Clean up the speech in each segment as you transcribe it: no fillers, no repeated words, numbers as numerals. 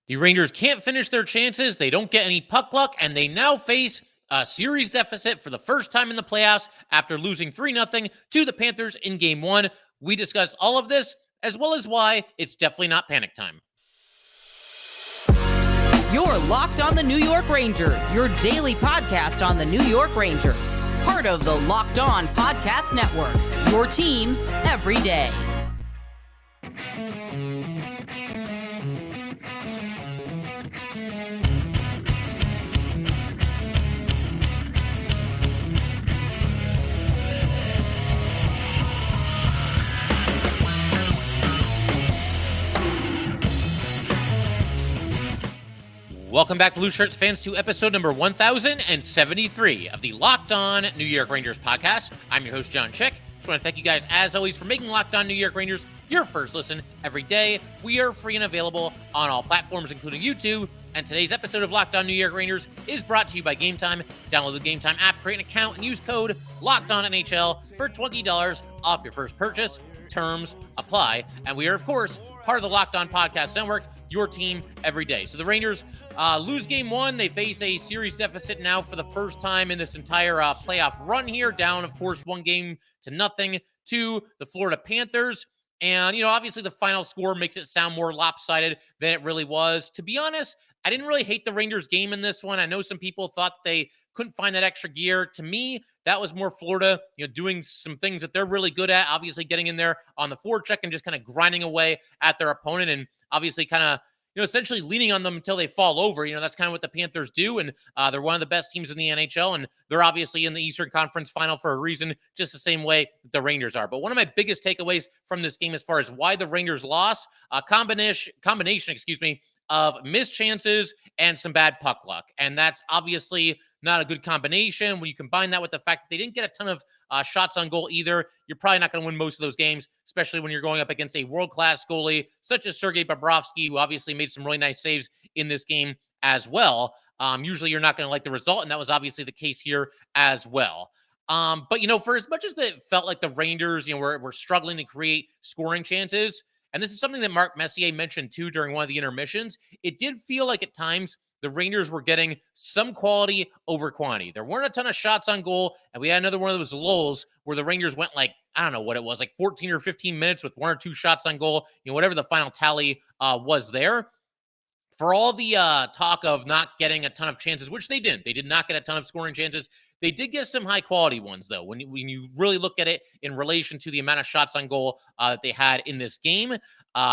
The Rangers can't finish their chances, they don't get any puck luck, and they now face a series deficit for the first time in the playoffs after losing 3-0 to the Panthers in Game 1. We discuss all of this, as well as why it's definitely not panic time. You're Locked on the New York Rangers, your daily podcast on the New York Rangers. Part of the Locked On Podcast Network, your team every day. Welcome back, Blue Shirts fans, to episode number 1073 of the Locked On New York Rangers podcast. I'm your host, John Chick. Just want to thank you guys, as always, for making Locked On New York Rangers your first listen every day. We are free and available on all platforms, including YouTube. And today's episode of Locked On New York Rangers is brought to you by Game Time. Download the Game Time app, create an account, and use code LOCKEDONNHL for $20 off your first purchase. Terms apply. And we are, of course, part of the Locked On Podcast Network, your team every day. So the Rangers lose Game 1. They face a series deficit now for the first time in this entire playoff run here, down, of course, 1-0 to the Florida Panthers. And, you know, obviously the final score makes it sound more lopsided than it really was. To be honest, I didn't really hate the Rangers game in this one. I know some people thought they couldn't find that extra gear. To me, that was more Florida, you know, doing some things that they're really good at, obviously getting in there on the forecheck and just kind of grinding away at their opponent, and obviously kind of, you know, essentially leaning on them until they fall over. You know, that's kind of what the Panthers do, and they're one of the best teams in the NHL, and they're obviously in the Eastern Conference Final for a reason, just the same way that the Rangers are. But one of my biggest takeaways from this game as far as why the Rangers lost, a combination, of missed chances and some bad puck luck. And that's obviously not a good combination. When you combine that with the fact that they didn't get a ton of shots on goal either, you're probably not going to win most of those games, especially when you're going up against a world-class goalie such as Sergei Bobrovsky, who obviously made some really nice saves in this game as well. Usually you're not going to like the result, and that was obviously the case here as well. But, you know, for as much as it felt like the Rangers, you know, were struggling to create scoring chances, and this is something that Mark Messier mentioned too during one of the intermissions, it did feel like at times the Rangers were getting some quality over quantity. There weren't a ton of shots on goal, and we had another one of those lulls where the Rangers went like, I don't know what it was, like 14 or 15 minutes with 1 or 2 shots on goal, you know, whatever the final tally was there. For all the talk of not getting a ton of chances, which they didn't. They did not get a ton of scoring chances. They did get some high-quality ones, though. When you really look at it in relation to the amount of shots on goal that they had in this game,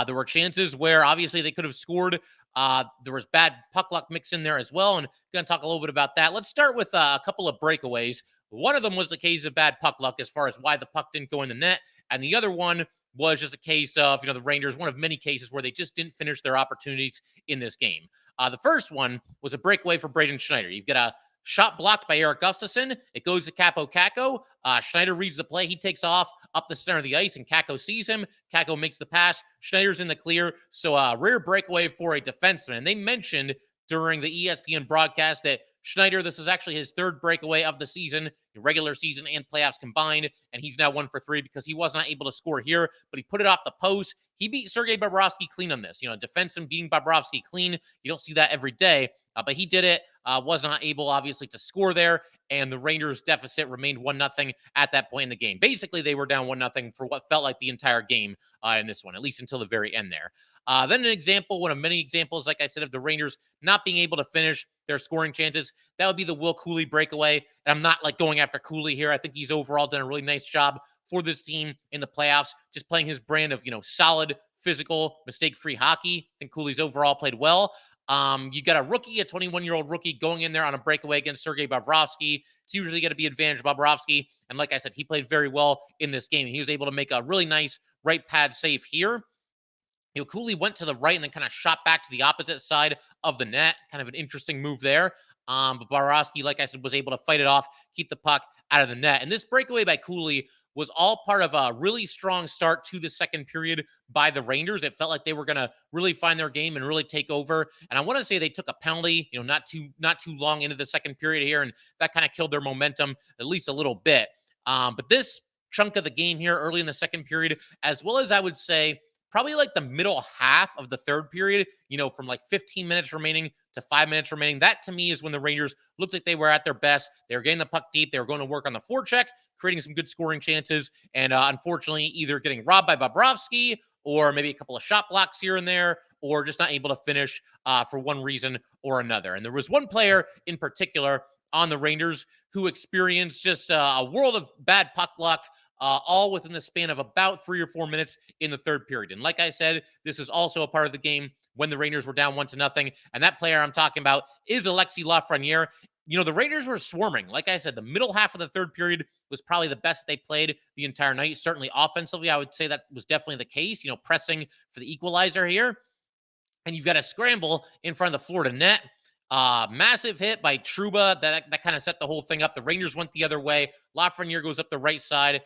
there were chances where, obviously, they could have scored. There was bad puck luck mixed in there as well, and I'm going to talk a little bit about that. Let's start with a couple of breakaways. One of them was the case of bad puck luck as far as why the puck didn't go in the net, and the other one was just a case of, you know, the Rangers, one of many cases where they just didn't finish their opportunities in this game. The first one was a breakaway for Braden Schneider. You've got a shot blocked by Erik Gustafsson. It goes to Kaapo Kakko. Schneider reads the play. He takes off up the center of the ice, and Kakko sees him. Kakko makes the pass. Schneider's in the clear. So a rare breakaway for a defenseman. And they mentioned during the ESPN broadcast that Schneider, this is actually his third breakaway of the season, regular season and playoffs combined, and he's now 1 for 3 because he was not able to score here, but he put it off the post. He beat Sergei Bobrovsky clean on this. You know, defenseman beating Bobrovsky clean. You don't see that every day, but he did it. Was not able, obviously, to score there, and the Rangers' deficit remained 1-0 at that point in the game. Basically, they were down 1-0 for what felt like the entire game in this one, at least until the very end there. Then an example, one of many examples, like I said, of the Rangers not being able to finish their scoring chances, that would be the Will Cooley breakaway. And I'm not like going after Cooley here. I think he's overall done a really nice job for this team in the playoffs, just playing his brand of, you know, solid, physical, mistake-free hockey. I think Cooley's overall played well. You got a rookie, a 21-year-old rookie going in there on a breakaway against Sergei Bobrovsky. It's usually going to be advantage Bobrovsky. And like I said, he played very well in this game. He was able to make a really nice right pad save here. You know, Cooley went to the right and then kind of shot back to the opposite side of the net. Kind of an interesting move there. But Bobrovsky, like I said, was able to fight it off, keep the puck out of the net. And this breakaway by Cooley was all part of a really strong start to the second period by the Rangers. It felt like they were going to really find their game and really take over. And I want to say they took a penalty, you know, not too long into the second period here, and that kind of killed their momentum at least a little bit. But this chunk of the game here early in the second period, as well as I would say probably like the middle half of the third period, from like 15 minutes remaining to 5 minutes remaining. That to me is when the Rangers looked like they were at their best. They were getting the puck deep. They were going to work on the forecheck, creating some good scoring chances. And unfortunately, either getting robbed by Bobrovsky or maybe a couple of shot blocks here and there, or just not able to finish for one reason or another. And there was one player in particular on the Rangers who experienced just a world of bad puck luck, all within the span of about 3 or 4 minutes in the third period. And like I said, this is also a part of the game when the Rangers were down 1-0. And that player I'm talking about is Alexis Lafreniere. The Rangers were swarming. Like I said, the middle half of the third period was probably the best they played the entire night. Certainly offensively, I would say that was definitely the case, pressing for the equalizer here. And you've got a scramble in front of the Florida net. Massive hit by Trouba. That kind of set the whole thing up. The Rangers went the other way. Lafreniere goes up the right side.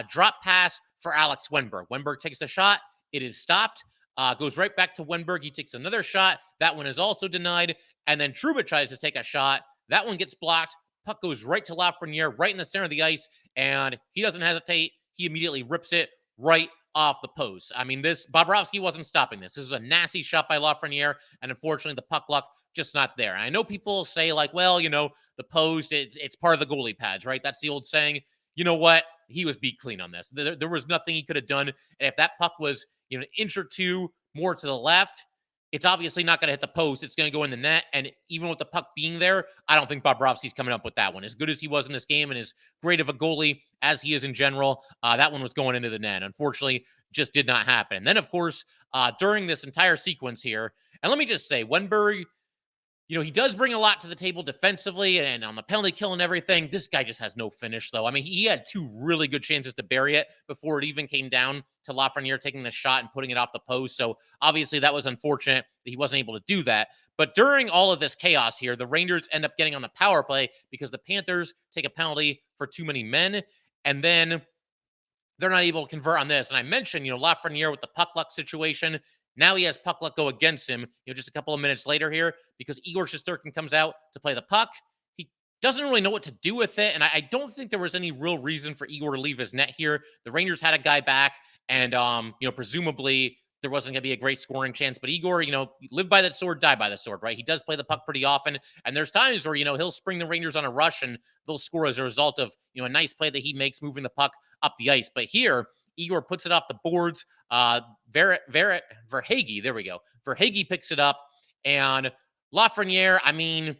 Drop pass for Alex Wennberg. Wennberg takes a shot. It is stopped. Goes right back to Wennberg. He takes another shot. That one is also denied. And then Trouba tries to take a shot. That one gets blocked. Puck goes right to Lafreniere, right in the center of the ice. And he doesn't hesitate. He immediately rips it right off the post. I mean, Bobrovsky wasn't stopping this. This is a nasty shot by Lafreniere. And unfortunately, the puck luck just not there. And I know people say like, well, the post, it's part of the goalie pads, right? That's the old saying. You know what? He was beat clean on this. There was nothing he could have done. And if that puck was, an inch or two more to the left, it's obviously not going to hit the post. It's going to go in the net. And even with the puck being there, I don't think Bobrovsky's coming up with that one. As good as he was in this game and as great of a goalie as he is in general, that one was going into the net. Unfortunately, just did not happen. And then, of course, during this entire sequence here, and let me just say, Wennberg, he does bring a lot to the table defensively and on the penalty kill and everything. This guy just has no finish, though. I mean, he had 2 really good chances to bury it before it even came down to Lafreniere taking the shot and putting it off the post. So obviously that was unfortunate that he wasn't able to do that. But during all of this chaos here, the Rangers end up getting on the power play because the Panthers take a penalty for too many men. And then they're not able to convert on this. And I mentioned, Lafreniere with the puck luck situation. Now he has puck luck go against him, just a couple of minutes later here because Igor Shesterkin comes out to play the puck. He doesn't really know what to do with it, and I don't think there was any real reason for Igor to leave his net here. The Rangers had a guy back, and, presumably there wasn't going to be a great scoring chance. But Igor, live by that sword, die by the sword, right? He does play the puck pretty often, and there's times where, he'll spring the Rangers on a rush, and they'll score as a result of, a nice play that he makes moving the puck up the ice. But here, Igor puts it off the boards. Verhaeghe, there we go. Verhaeghe picks it up. And Lafreniere, I mean,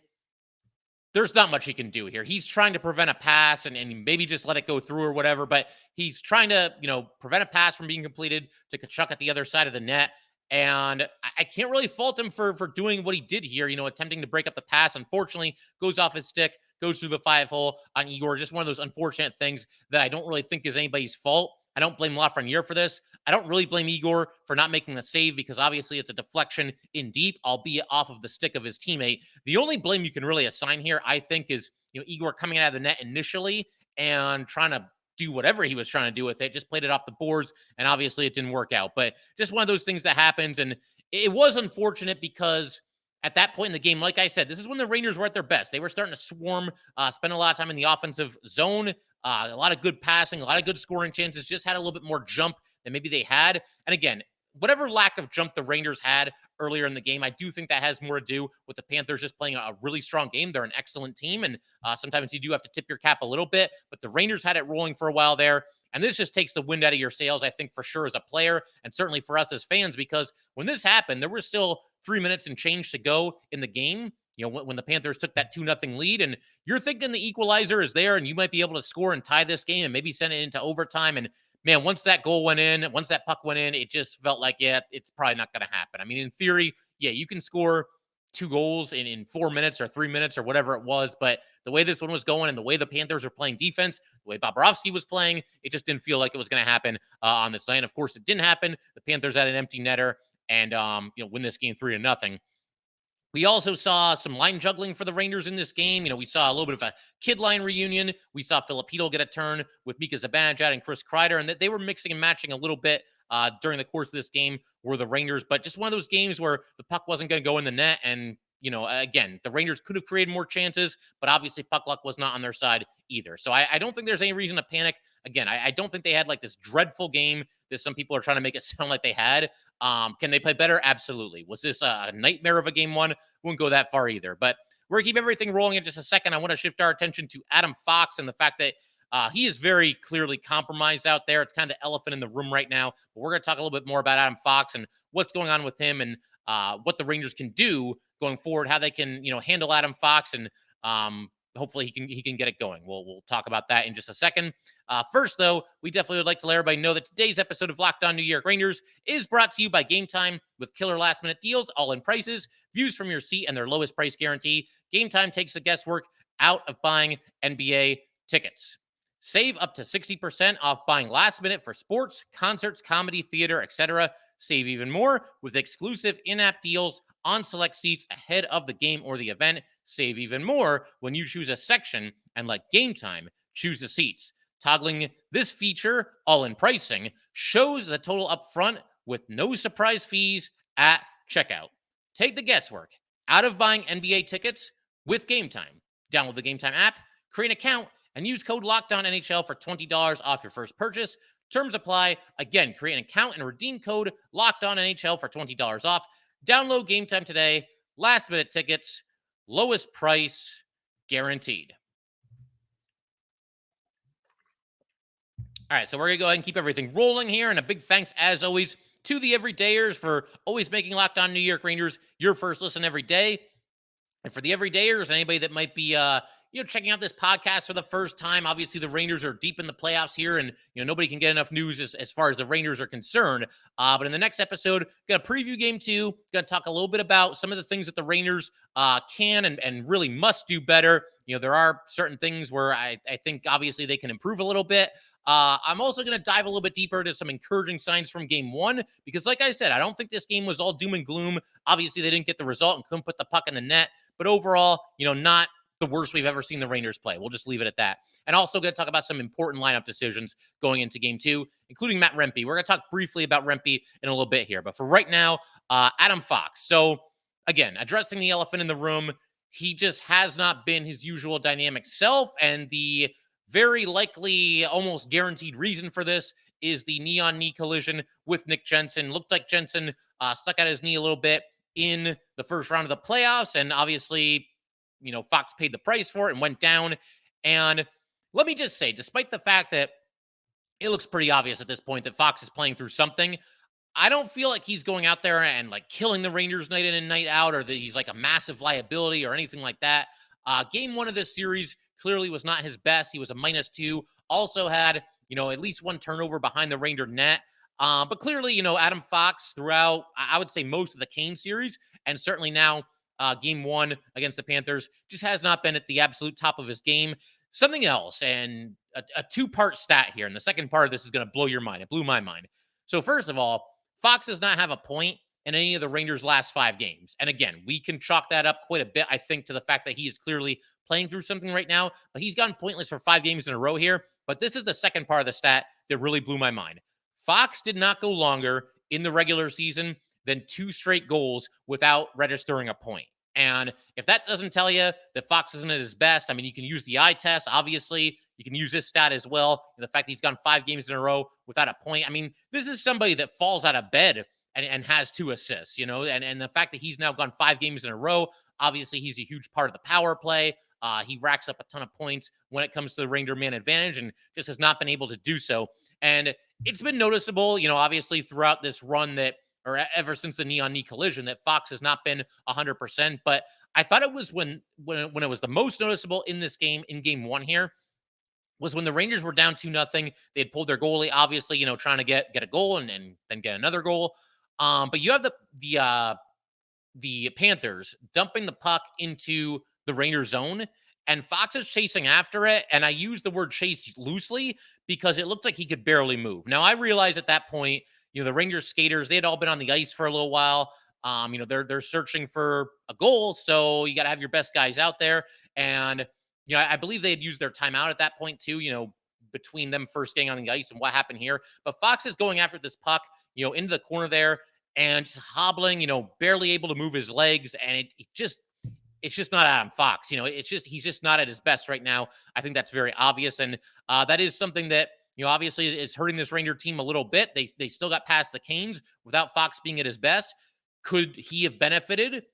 there's not much he can do here. He's trying to prevent a pass and maybe just let it go through or whatever. But he's trying to, prevent a pass from being completed to Tkachuk at the other side of the net. And I can't really fault him for doing what he did here, attempting to break up the pass. Unfortunately, goes off his stick, goes through the 5-hole on Igor. Just one of those unfortunate things that I don't really think is anybody's fault. I don't blame Lafreniere for this. I don't really blame Igor for not making the save because obviously it's a deflection in deep, albeit off of the stick of his teammate. The only blame you can really assign here, I think, is Igor coming out of the net initially and trying to do whatever he was trying to do with it. Just played it off the boards, and obviously it didn't work out. But just one of those things that happens, and it was unfortunate because at that point in the game, like I said, this is when the Rangers were at their best. They were starting to swarm, spend a lot of time in the offensive zone, a lot of good passing, a lot of good scoring chances, just had a little bit more jump than maybe they had. And again, whatever lack of jump the Rangers had earlier in the game, I do think that has more to do with the Panthers just playing a really strong game. They're an excellent team, and sometimes you do have to tip your cap a little bit, but the Rangers had it rolling for a while there. And this just takes the wind out of your sails, I think, for sure, as a player, and certainly for us as fans, because when this happened, there was still 3 minutes and change to go in the game. When the Panthers took that 2-0 lead, and you're thinking the equalizer is there and you might be able to score and tie this game and maybe send it into overtime. And man, once that goal went in, once that puck went in, it just felt like, yeah, it's probably not going to happen. I mean, in theory, yeah, you can score 2 goals in 4 minutes or 3 minutes or whatever it was. But the way this one was going and the way the Panthers were playing defense, the way Bobrovsky was playing, it just didn't feel like it was going to happen on this night. And of course, it didn't happen. The Panthers had an empty netter and, win this game 3-0. We also saw some line juggling for the Rangers in this game. We saw a little bit of a kid line reunion. We saw Filip Chytil get a turn with Mika Zibanejad and Chris Kreider, and that they were mixing and matching a little bit during the course of this game were the Rangers. But just one of those games where the puck wasn't going to go in the net, and again, the Rangers could have created more chances, but obviously puck luck was not on their side either. So I don't think there's any reason to panic. Again, I don't think they had like this dreadful game that some people are trying to make it sound like they had. Can they play better? Absolutely. Was this a nightmare of a game one? Wouldn't go that far either. But we're going to keep everything rolling in just a second. I want to shift our attention to Adam Fox and the fact that he is very clearly compromised out there. It's kind of the elephant in the room right now. But we're going to talk a little bit more about Adam Fox and what's going on with him and what the Rangers can do going forward, how they can, handle Adam Fox, and hopefully he can get it going. We'll talk about that in just a second. First, though, we definitely would like to let everybody know that today's episode of Locked On New York Rangers is brought to you by Game Time with killer last-minute deals, all-in prices, views from your seat, and their lowest price guarantee. Game Time takes the guesswork out of buying NBA tickets. Save up to 60% off buying last minute for sports, concerts, comedy, theater, etc. Save even more with exclusive in-app deals on select seats ahead of the game or the event. Save even more when you choose a section and let Game Time choose the seats. Toggling this feature, all in pricing, shows the total up front with no surprise fees at checkout. Take the guesswork out of buying NBA tickets with Game Time. Download the Game Time app, create an account, and use code LOCKEDONNHL for $20 off your first purchase. Terms apply. Again, create an account and redeem code LOCKEDONNHL for $20 off. Download Game Time today. Last minute tickets, lowest price guaranteed. All right, so we're going to go ahead and keep everything rolling here. And a big thanks, as always, to the everydayers for always making Locked On New York Rangers your first listen every day. And for the everydayers, anybody that might be checking out this podcast for the first time, obviously the Rangers are deep in the playoffs here, and nobody can get enough news as far as the Rangers are concerned. But in the next episode, going to preview Game 2, going to talk a little bit about some of the things that the Rangers can and really must do better. There are certain things where I think obviously they can improve a little bit. I'm also going to dive a little bit deeper into some encouraging signs from Game 1, because like I said, I don't think this game was all doom and gloom. Obviously, they didn't get the result and couldn't put the puck in the net, but overall, not the worst we've ever seen the Rangers play. We'll just leave it at that. And also going to talk about some important lineup decisions going into Game 2, including Matt Rempe. We're going to talk briefly about Rempe in a little bit here. But for right now, Adam Fox. So, again, addressing the elephant in the room, he just has not been his usual dynamic self. And the very likely, almost guaranteed reason for this is the knee-on-knee collision with Nick Jensen. Looked like Jensen stuck out his knee a little bit in the first round of the playoffs. And obviously, Fox paid the price for it and went down. And let me just say, despite the fact that it looks pretty obvious at this point that Fox is playing through something, I don't feel like he's going out there and like killing the Rangers night in and night out, or that he's like a massive liability or anything like that. Game 1 of this series clearly was not his best. He was a -2. Also had, at least one turnover behind the Ranger net. But clearly, Adam Fox throughout, I would say most of the Kane series, and certainly now Game 1 against the Panthers, just has not been at the absolute top of his game. Something else, and a two-part stat here, and the second part of this is going to blow your mind. It blew my mind. So first of all, Fox does not have a point in any of the Rangers' last 5 games. And again, we can chalk that up quite a bit, I think, to the fact that he is clearly playing through something right now, but he's gotten pointless for 5 games in a row here. But this is the second part of the stat that really blew my mind. Fox did not go longer in the regular season than 2 straight goals without registering a point. And if that doesn't tell you that Fox isn't at his best, I mean, you can use the eye test, obviously. You can use this stat as well. And the fact that he's gone 5 games in a row without a point. I mean, this is somebody that falls out of bed and has 2 assists, and the fact that he's now gone 5 games in a row, obviously he's a huge part of the power play. He racks up a ton of points when it comes to the Ranger man advantage and just has not been able to do so. And it's been noticeable, obviously throughout this run or ever since the knee-on-knee collision, that Fox has not been 100%. But I thought it was when it was the most noticeable in this game, in Game 1 here, was when the Rangers were down 2-0. They had pulled their goalie, obviously, trying to get a goal and then get another goal. But you have the Panthers dumping the puck into the Rangers zone, and Fox is chasing after it. And I use the word chase loosely because it looked like he could barely move. Now, I realized at that point, the Rangers skaters, they had all been on the ice for a little while. They're searching for a goal, so you got to have your best guys out there. And I believe they had used their timeout at that point too, between them first getting on the ice and what happened here. But Fox is going after this puck, into the corner there and just hobbling, barely able to move his legs. And it just it's just not Adam Fox. He's just not at his best right now. I think that's very obvious. And that is something that, obviously is hurting this Ranger team a little bit. They still got past the Canes without Fox being at his best. Could he have benefited,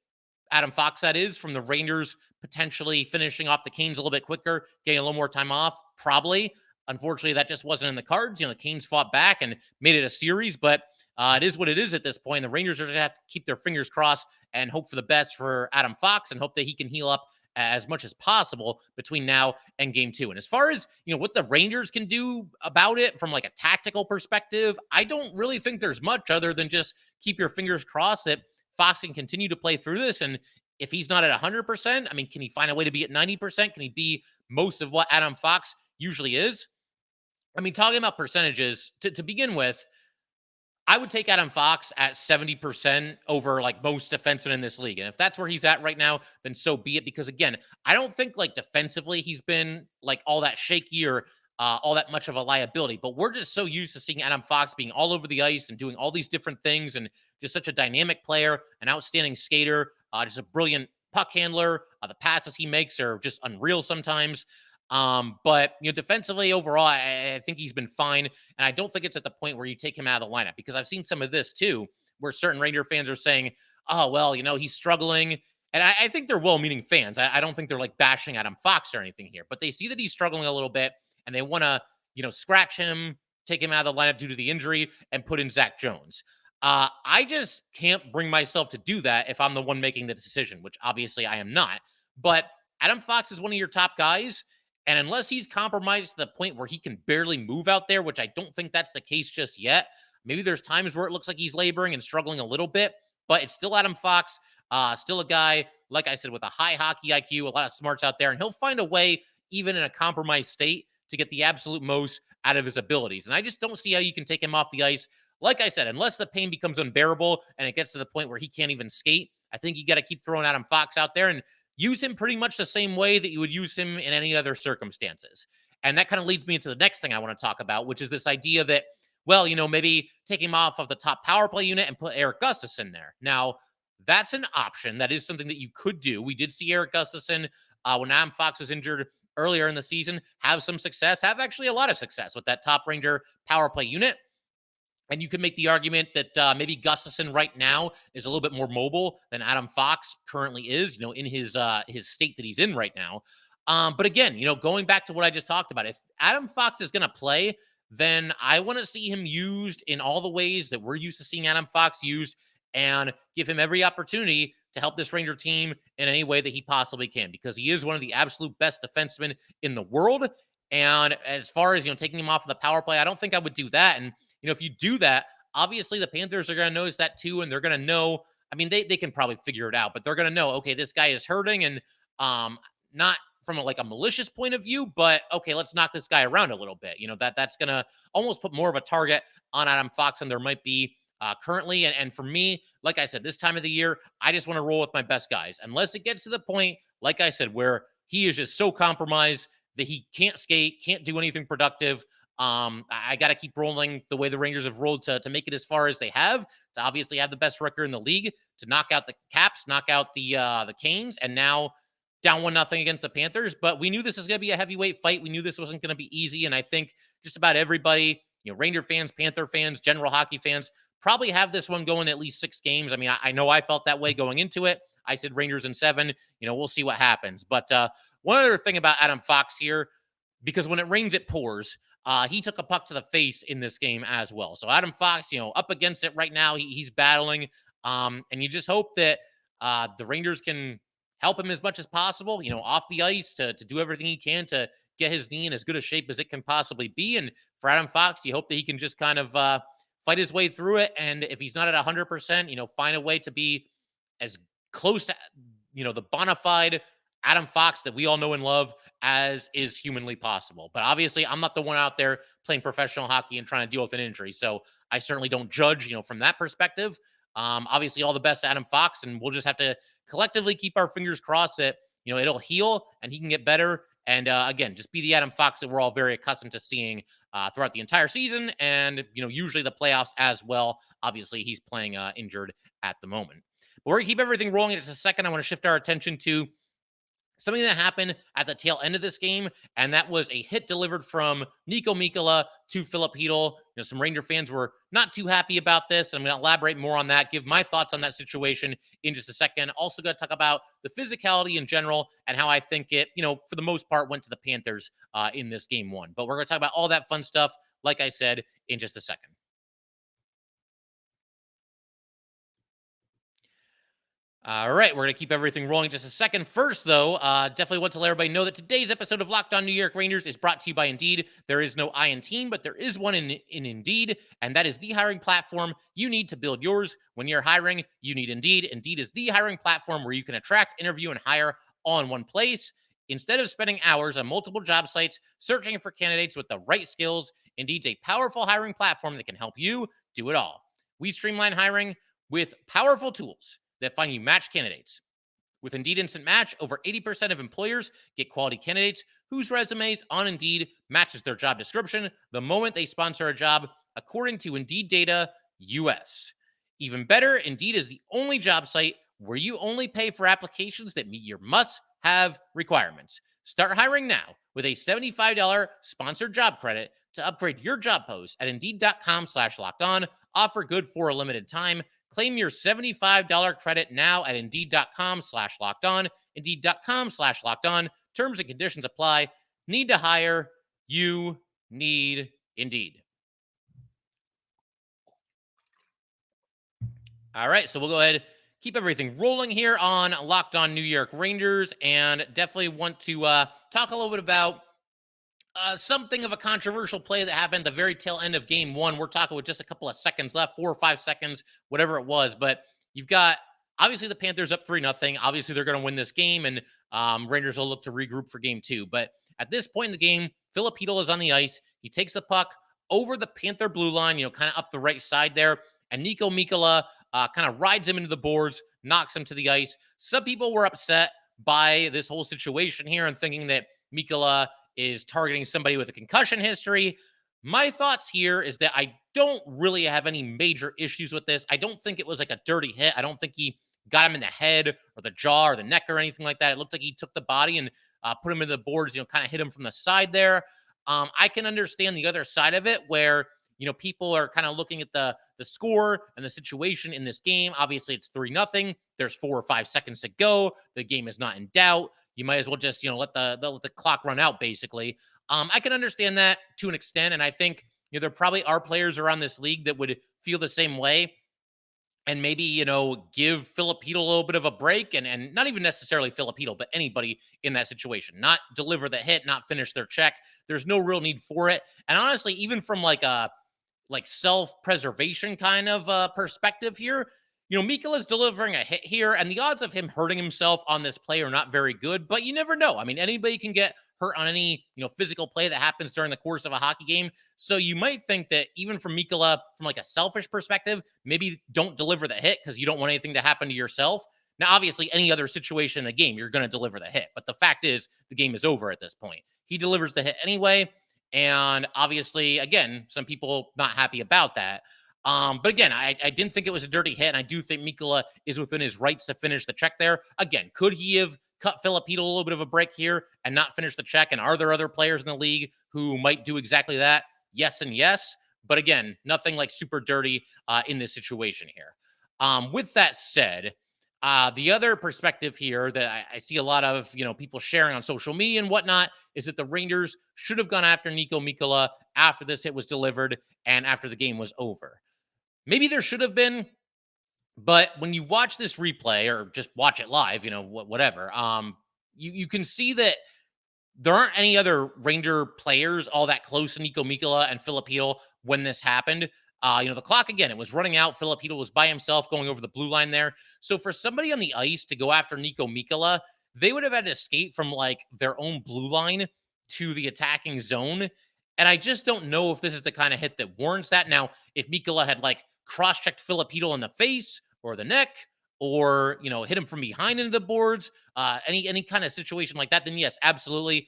Adam Fox, that is, from the Rangers potentially finishing off the Canes a little bit quicker, getting a little more time off? Probably. Unfortunately, that just wasn't in the cards. The Canes fought back and made it a series, but it is what it is at this point. The Rangers are going to have to keep their fingers crossed and hope for the best for Adam Fox and hope that he can heal up as much as possible between now and game 2. And as far as, what the Rangers can do about it from like a tactical perspective, I don't really think there's much other than just keep your fingers crossed that Fox can continue to play through this. And if he's not at 100%, I mean, can he find a way to be at 90%? Can he be most of what Adam Fox usually is? I mean, talking about percentages, to begin with, I would take Adam Fox at 70% over like most defensemen in this league. And if that's where he's at right now, then so be it. Because again, I don't think like defensively he's been like all that shaky or all that much of a liability. But we're just so used to seeing Adam Fox being all over the ice and doing all these different things and just such a dynamic player, an outstanding skater, just a brilliant puck handler. The passes he makes are just unreal sometimes. But defensively overall, I think he's been fine. And I don't think it's at the point where you take him out of the lineup, because I've seen some of this too, where certain Ranger fans are saying, oh, well, he's struggling. And I think they're well-meaning fans. I don't think they're like bashing Adam Fox or anything here, but they see that he's struggling a little bit and they want to, scratch him, take him out of the lineup due to the injury and put in Zach Jones. I just can't bring myself to do that if I'm the one making the decision, which obviously I am not. But Adam Fox is one of your top guys. And unless he's compromised to the point where he can barely move out there, which I don't think that's the case just yet, maybe there's times where it looks like he's laboring and struggling a little bit, but it's still Adam Fox, still a guy, like I said, with a high hockey IQ, a lot of smarts out there, and he'll find a way, even in a compromised state, to get the absolute most out of his abilities. And I just don't see how you can take him off the ice. Like I said, unless the pain becomes unbearable and it gets to the point where he can't even skate, I think you got to keep throwing Adam Fox out there and use him pretty much the same way that you would use him in any other circumstances. And that kind of leads me into the next thing I want to talk about, which is this idea that, well, maybe take him off of the top power play unit and put Erik Gustafsson there. Now, that's an option. That is something that you could do. We did see Erik Gustafsson, when Adam Fox was injured earlier in the season, have some success, have actually a lot of success with that top Ranger power play unit. And you could make the argument that maybe Gustafsson right now is a little bit more mobile than Adam Fox currently is, in his state that he's in right now. But again, going back to what I just talked about, if Adam Fox is going to play, then I want to see him used in all the ways that we're used to seeing Adam Fox used and give him every opportunity to help this Ranger team in any way that he possibly can, because he is one of the absolute best defensemen in the world. And as far as, taking him off of the power play, I don't think I would do that. And if you do that, obviously the Panthers are going to notice that too, and they're going to know, I mean, they can probably figure it out, but they're going to know, okay, this guy is hurting, and not from a malicious point of view, but okay, let's knock this guy around a little bit. That's going to almost put more of a target on Adam Fox than there might be currently. And for me, like I said, this time of the year, I just want to roll with my best guys, unless it gets to the point, like I said, where he is just so compromised that he can't skate, can't do anything productive. I got to keep rolling the way the Rangers have rolled to make it as far as they have, to obviously have the best record in the league, to knock out the Caps, knock out the Canes, and now down 1-0 against the Panthers. But we knew this was going to be a heavyweight fight. We knew this wasn't going to be easy. And I think just about everybody, Ranger fans, Panther fans, general hockey fans, probably have this one going at least 6 games. I mean, I know I felt that way going into it. I said Rangers in 7. We'll see what happens. But one other thing about Adam Fox here, because when it rains, it pours. He took a puck to the face in this game as well. So Adam Fox, up against it right now, he's battling. And you just hope that the Rangers can help him as much as possible, off the ice to do everything he can to get his knee in as good a shape as it can possibly be. And for Adam Fox, you hope that he can just kind of fight his way through it. And if he's not at 100%, find a way to be as close to, the bona fide Adam Fox that we all know and love as is humanly possible. But obviously, I'm not the one out there playing professional hockey and trying to deal with an injury. So I certainly don't judge, from that perspective. Obviously, all the best to Adam Fox, and we'll just have to collectively keep our fingers crossed that, it'll heal and he can get better. And again, just be the Adam Fox that we're all very accustomed to seeing throughout the entire season and, usually the playoffs as well. Obviously, he's playing injured at the moment. We're going to keep everything rolling in just a second. I want to shift our attention to something that happened at the tail end of this game, and that was a hit delivered from Niko Mikkola to Filip Chytil. Some Ranger fans were not too happy about this. I'm going to elaborate more on that, give my thoughts on that situation in just a second. Also going to talk about the physicality in general and how I think it, for the most part, went to the Panthers in this game one. But we're going to talk about all that fun stuff, like I said, in just a second. All right, we're going to keep everything rolling just a second. First, though, definitely want to let everybody know that today's episode of Locked On New York Rangers is brought to you by Indeed. There is no I in team, but there is one in Indeed, and that is the hiring platform you need to build yours. When you're hiring, you need Indeed. Indeed is the hiring platform where you can attract, interview, and hire all in one place. Instead of spending hours on multiple job sites searching for candidates with the right skills, Indeed's a powerful hiring platform that can help you do it all. We streamline hiring with powerful tools that find you match candidates. With Indeed Instant Match, over 80% of employers get quality candidates whose resumes on Indeed matches their job description the moment they sponsor a job, according to Indeed Data US. Even better, Indeed is the only job site where you only pay for applications that meet your must-have requirements. Start hiring now with a $75 sponsored job credit to upgrade your job post at Indeed.com/lockedon. Offer good for a limited time. Claim your $75 credit now at Indeed.com/lockedon. Indeed.com/lockedon. Terms and conditions apply. Need to hire? You need Indeed. All right, so we'll go ahead, keep everything rolling here on Locked On New York Rangers, and definitely want to talk a little bit about something of a controversial play that happened at the very tail end of game one. We're talking with just a couple of seconds left, 4 or 5 seconds, whatever it was. But you've got, obviously, the Panthers up 3-0. Obviously, they're going to win this game, and Rangers will look to regroup for game two. But at this point in the game, Filip Chytil is on the ice. He takes the puck over the Panther blue line, kind of up the right side there. And Niko Mikkola kind of rides him into the boards, knocks him to the ice. Some people were upset by this whole situation here and thinking that Mikkola is targeting somebody with a concussion history. My thoughts here is that I don't really have any major issues with this. I don't think it was like a dirty hit. I don't think he got him in the head or the jaw or the neck or anything like that. It looked like he took the body and put him into the boards, kind of hit him from the side there. I can understand the other side of it where, people are kind of looking at the score and the situation in this game. Obviously, it's 3-0. There's 4 or 5 seconds to go. The game is not in doubt. You might as well just, let the clock run out, basically. I can understand that to an extent, and I think there probably are players around this league that would feel the same way and maybe, give Filip Chytil a little bit of a break and not even necessarily Filip Chytil, but anybody in that situation. Not deliver the hit, not finish their check. There's no real need for it. And honestly, even from like a self-preservation kind of perspective here, Mikkola's delivering a hit here, and the odds of him hurting himself on this play are not very good, but you never know. I mean, anybody can get hurt on any, physical play that happens during the course of a hockey game. So you might think that even from Mikkola, from like a selfish perspective, maybe don't deliver the hit because you don't want anything to happen to yourself. Now, obviously, any other situation in the game, you're going to deliver the hit, but the fact is the game is over at this point. He delivers the hit anyway, and obviously, again, some people not happy about that. But again, I didn't think it was a dirty hit, and I do think Mikkola is within his rights to finish the check there. Again, could he have cut Filip Chytil a little bit of a break here and not finish the check? And are there other players in the league who might do exactly that? Yes and yes. But again, nothing like super dirty in this situation here. With that said, the other perspective here that I see a lot of, people sharing on social media and whatnot is that the Rangers should have gone after Niko Mikkola after this hit was delivered and after the game was over. Maybe there should have been, but when you watch this replay or just watch it live, whatever, you can see that there aren't any other Ranger players all that close to Niko Mikkola and Filip Chytil when this happened. The clock, again, it was running out. Filip Chytil was by himself going over the blue line there. So for somebody on the ice to go after Niko Mikkola, they would have had to escape from like their own blue line to the attacking zone. And I just don't know if this is the kind of hit that warrants that. Now, if Mikkola had like cross-checked Filip Chytil in the face or the neck or, hit him from behind into the boards, any kind of situation like that, then yes, absolutely.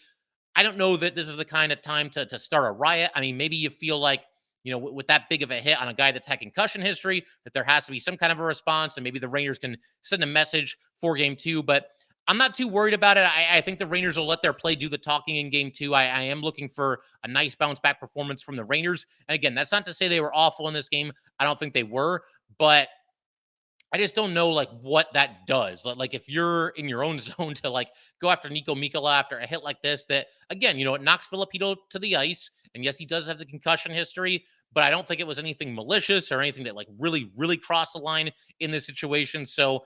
I don't know that this is the kind of time to start a riot. I mean, maybe you feel like with that big of a hit on a guy that's had concussion history, that there has to be some kind of a response, and maybe the Rangers can send a message for game 2. But I'm not too worried about it. I think the Rangers will let their play do the talking in game 2. I am looking for a nice bounce back performance from the Rangers. And again, that's not to say they were awful in this game. I don't think they were, but I just don't know what that does. Like if you're in your own zone to go after Niko Mikkola after a hit like this, that again, it knocked Filip Chytil to the ice. And yes, he does have the concussion history, but I don't think it was anything malicious or anything that really, really crossed the line in this situation. So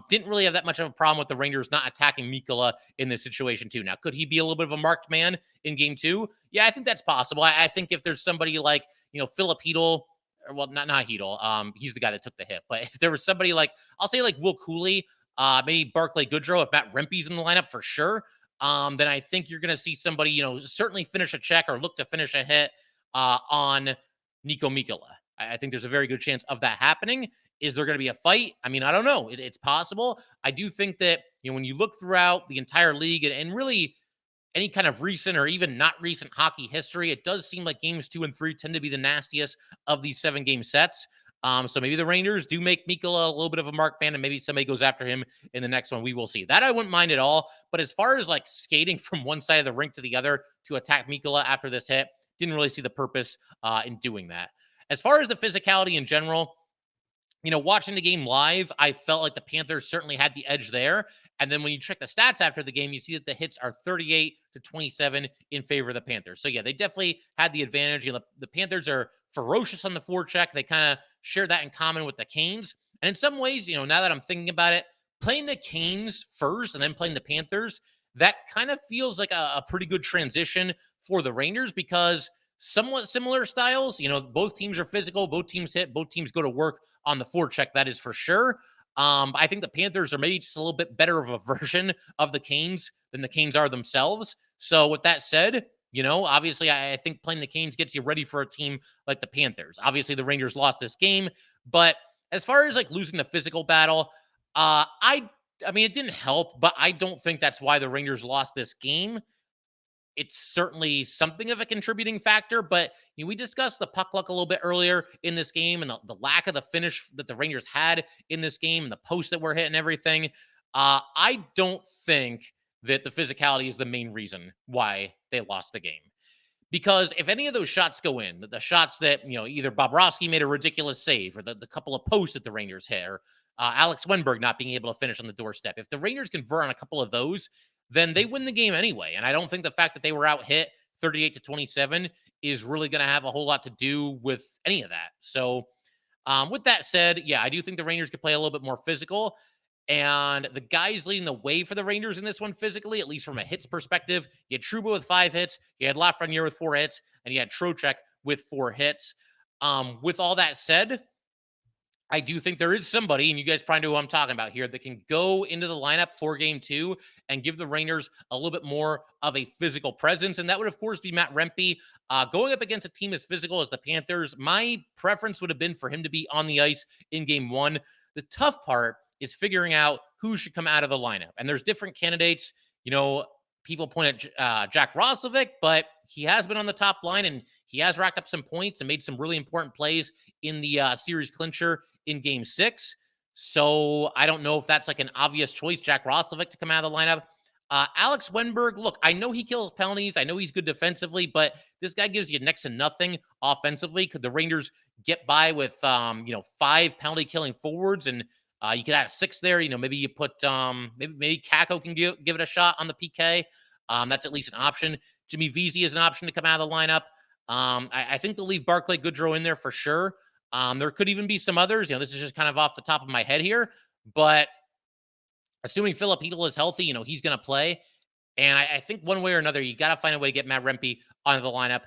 didn't really have that much of a problem with the Rangers not attacking Mikkola in this situation too. Now, could he be a little bit of a marked man in game 2? Yeah, I think that's possible. I think if there's somebody like, Filip Chytil, well, not Chytil. He's the guy that took the hit. But if there was somebody I'll say Will Cooley, maybe Barclay Goodrow, if Matt Rempe's in the lineup for sure, then I think you're going to see somebody, certainly finish a check or look to finish a hit on Niko Mikkola. I think there's a very good chance of that happening. Is there going to be a fight? I mean, I don't know. It's possible. I do think that, when you look throughout the entire league and really any kind of recent or even not recent hockey history, it does seem like games 2 and 3 tend to be the nastiest of these 7-game sets. So maybe the Rangers do make Mikkola a little bit of a mark man, and maybe somebody goes after him in the next one. We will see. That I wouldn't mind at all. But as far as skating from one side of the rink to the other to attack Mikkola after this hit, didn't really see the purpose in doing that. As far as the physicality in general, watching the game live, I felt like the Panthers certainly had the edge there. And then when you check the stats after the game, you see that the hits are 38-27 in favor of the Panthers. So yeah, they definitely had the advantage. The Panthers are ferocious on the forecheck. They kind of share that in common with the Canes. And in some ways, now that I'm thinking about it, playing the Canes first and then playing the Panthers, that kind of feels like a pretty good transition for the Rangers, because somewhat similar styles. Both teams are physical, both teams hit, both teams go to work on the forecheck. That is for sure. I think the Panthers are maybe just a little bit better of a version of the Canes than the Canes are themselves. So with that said, obviously I think playing the Canes gets you ready for a team like the Panthers. Obviously the Rangers lost this game, but as far as losing the physical battle, I mean, it didn't help, but I don't think that's why the Rangers lost this game. It's certainly something of a contributing factor, but we discussed the puck luck a little bit earlier in this game and the lack of the finish that the Rangers had in this game and the posts that were hit and everything. I don't think that the physicality is the main reason why they lost the game. Because if any of those shots go in, the shots that, either Bobrovsky made a ridiculous save, or the couple of posts that the Rangers hit, or Alex Wenberg not being able to finish on the doorstep, if the Rangers convert on a couple of those, then they win the game anyway. And I don't think the fact that they were out hit 38-27 is really going to have a whole lot to do with any of that. So with that said, yeah, I do think the Rangers could play a little bit more physical. And the guys leading the way for the Rangers in this one physically, at least from a hits perspective, you had Trouba with 5 hits, you had Lafreniere with 4 hits, and you had Trocheck with 4 hits. With all that said, I do think there is somebody, and you guys probably know who I'm talking about here, that can go into the lineup for game 2 and give the Rangers a little bit more of a physical presence. And that would, of course, be Matt Rempe. Going up against a team as physical as the Panthers, my preference would have been for him to be on the ice in game 1. The tough part is figuring out who should come out of the lineup. And there's different candidates. People point at Jack Roslovic, but he has been on the top line and he has racked up some points and made some really important plays in the series clincher in game 6. So I don't know if that's an obvious choice, Jack Roslovic, to come out of the lineup. Alex Wenberg, look, I know he kills penalties. I know he's good defensively, but this guy gives you next to nothing offensively. Could the Rangers get by with, 5 penalty killing forwards, and you could add 6 there. Maybe you put maybe Kako can give it a shot on the PK. That's at least an option. Jimmy Vesey is an option to come out of the lineup. I think they'll leave Barclay Goodrow in there for sure. There could even be some others. This is just kind of off the top of my head here, but assuming Filip Chytil is healthy, he's going to play. And I think one way or another, you got to find a way to get Matt Rempe onto the lineup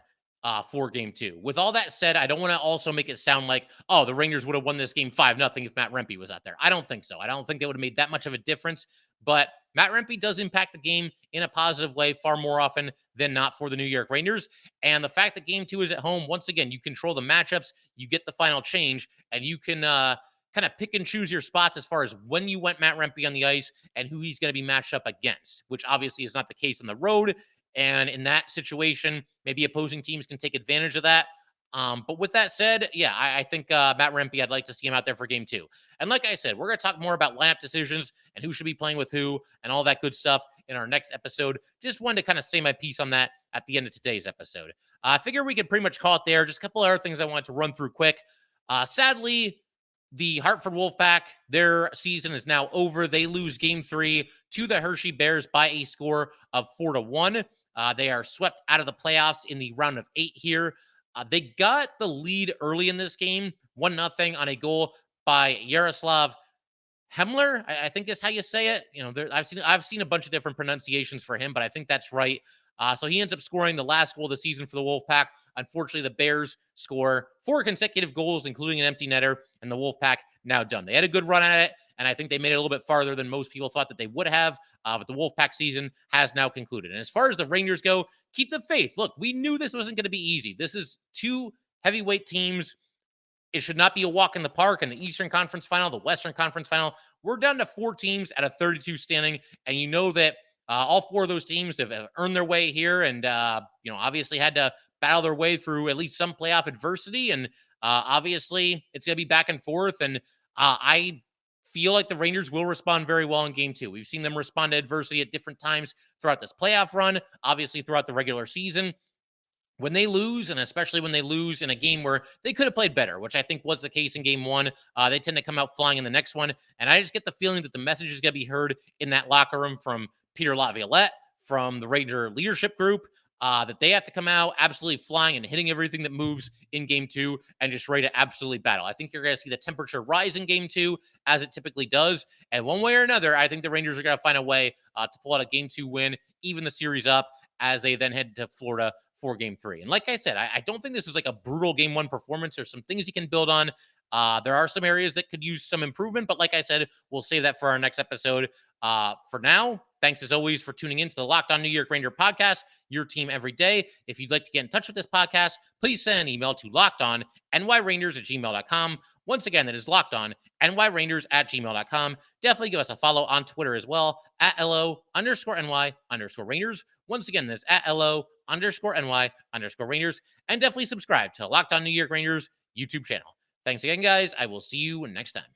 for game 2. With all that said, I don't want to also make it sound like, oh, the Rangers would have won this game 5-0 if Matt Rempe was out there. I don't think so. I don't think that would have made that much of a difference. But Matt Rempe does impact the game in a positive way far more often than not for the New York Rangers. And the fact that game 2 is at home, once again, you control the matchups, you get the final change, and you can kind of pick and choose your spots as far as when you want Matt Rempe on the ice and who he's going to be matched up against, which obviously is not the case on the road. And in that situation, maybe opposing teams can take advantage of that. But with that said, yeah, I think Matt Rempe, I'd like to see him out there for game 2. And like I said, we're going to talk more about lineup decisions and who should be playing with who and all that good stuff in our next episode. Just wanted to kind of say my piece on that at the end of today's episode. I figure we could pretty much call it there. Just a couple other things I wanted to run through quick. Sadly, the Hartford Wolfpack, their season is now over. They lose game 3 to the Hershey Bears by a score of 4-1. They are swept out of the playoffs in the round of 8 here. They got the lead early in this game, 1-0 on a goal by Yaroslav Hemler, I think is how you say it. You know, I've seen a bunch of different pronunciations for him, but I think that's right. So he ends up scoring the last goal of the season for the Wolfpack. Unfortunately, the Bears score 4 consecutive goals, including an empty netter, and the Wolfpack now done. They had a good run at it, and I think they made it a little bit farther than most people thought that they would have. But the Wolfpack season has now concluded. And as far as the Rangers go, keep the faith. Look, we knew this wasn't going to be easy. This is 2 heavyweight teams. It should not be a walk in the park in the Eastern Conference Final, the Western Conference Final. We're down to 4 teams at a 32 standing, and you know that all 4 of those teams have earned their way here and, obviously had to battle their way through at least some playoff adversity, and obviously it's going to be back and forth, and I feel like the Rangers will respond very well in game 2. We've seen them respond to adversity at different times throughout this playoff run, obviously throughout the regular season. When they lose, and especially when they lose in a game where they could have played better, which I think was the case in game 1, they tend to come out flying in the next one. And I just get the feeling that the message is going to be heard in that locker room from Peter Laviolette, from the Ranger leadership group, that they have to come out absolutely flying and hitting everything that moves in game 2 and just ready to absolutely battle. I think you're going to see the temperature rise in game 2 as it typically does. And one way or another, I think the Rangers are going to find a way to pull out a game 2 win, even the series up as they then head to Florida for game 3. And like I said, I don't think this is like a brutal game 1 performance. There's some things you can build on. There are some areas that could use some improvement, but like I said, we'll save that for our next episode. For now, thanks as always for tuning in to the Locked On New York Ranger podcast, your team every day. If you'd like to get in touch with this podcast, please send an email to lockedonnyrangers@gmail.com. Once again, that is lockedonnyrangers@gmail.com. Definitely give us a follow on Twitter as well, @LO_NY_Rangers. Once again, that's @LO_NY_Rangers. And definitely subscribe to Locked On New York Rangers YouTube channel. Thanks again, guys. I will see you next time.